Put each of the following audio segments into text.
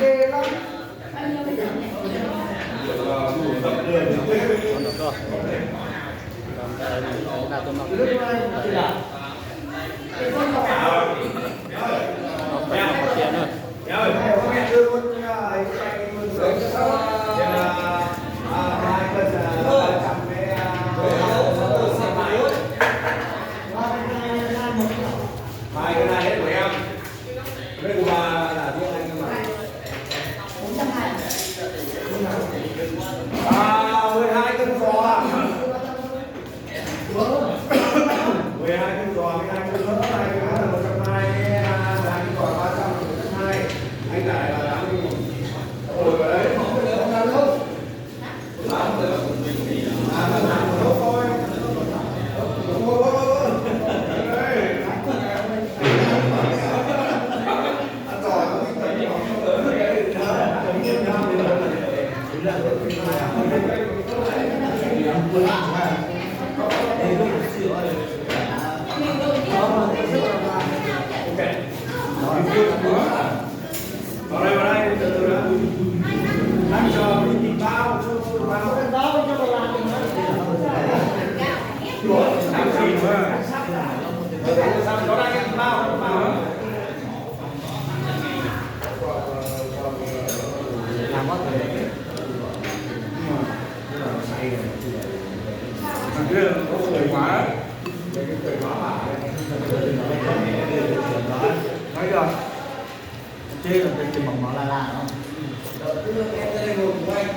ghê lắm. Hai cái này của em. Cái của bà là tiếng Anh cơ mà. 12 cân giò. 12 cân giò, 12 cân mỡ, 2 cái là 120, 2 cái giò 300 là 120. Anh giải là 80.000. Ôi vào đấy, không làm đâu. Làm được. Làm thôi. Thôi. Vào đây, từ từ đã. Anh chờ mình tìm bao, cho bao. Bao cho bà làm. Làm gì mà. Có đang em bao, bao. Làm mất rồi. Thằng kia nó cười quá. Cái cười quá bà. Nói rồi. Chế là cái mỏng mỏng là không? Cứ em ra đây ngồi cùng anh.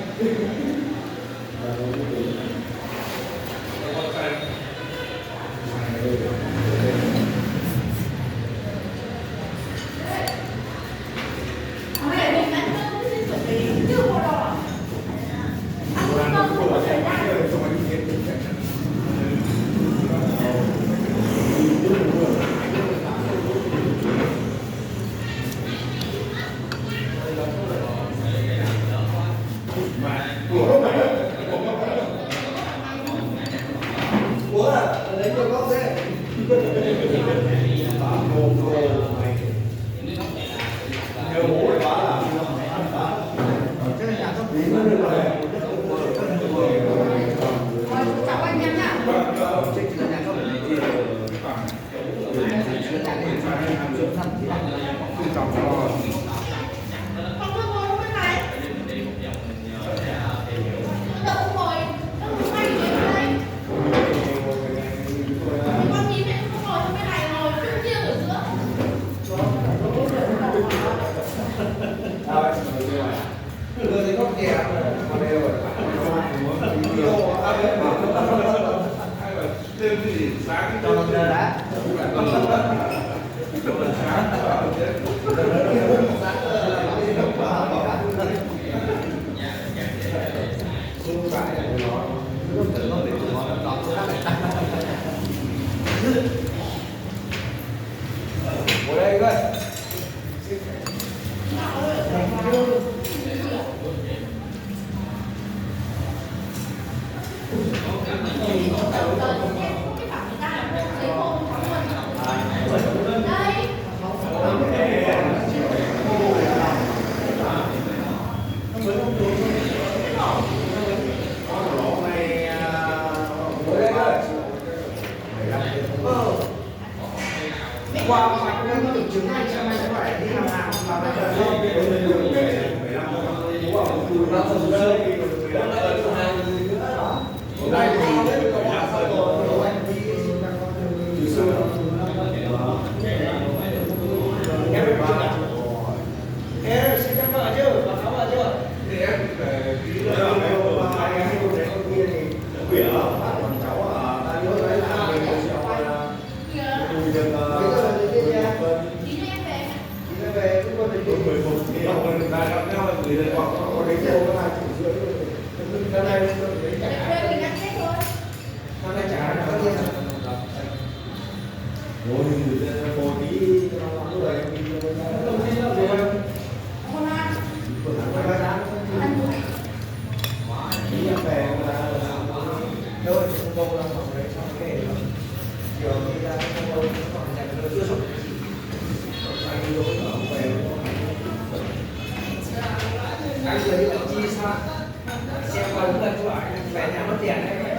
Qua mặt nó kiểm chứng anh xem anh có phải đi làm nào mà bây giờ không biết đến đường về 15 năm đây thì em xin các vợ chưa? Bà có vợ chưa? Thì em về ký rồi anh hay cô thấy con kia thì quỷ ở còn cháu ở ta nhớ đấy là mình bây giờ về chúng tôi thì 11 thì ông người ta gặp nhau là gửi lời hoặc có đến đâu có 2 triệu rưỡi cái này đấy hôm nay trả nó có tiền ngồi một tí cho nó làm rồi mình không xin đâu rồi không ăn không ăn đi về là thôi không đâu làm phòng đấy xong kể giờ đi ra không đâu còn dành chưa xong anh lỗi ở về cái người đi chi sao xem qua đúng lần cho về nhà mất tiền đấy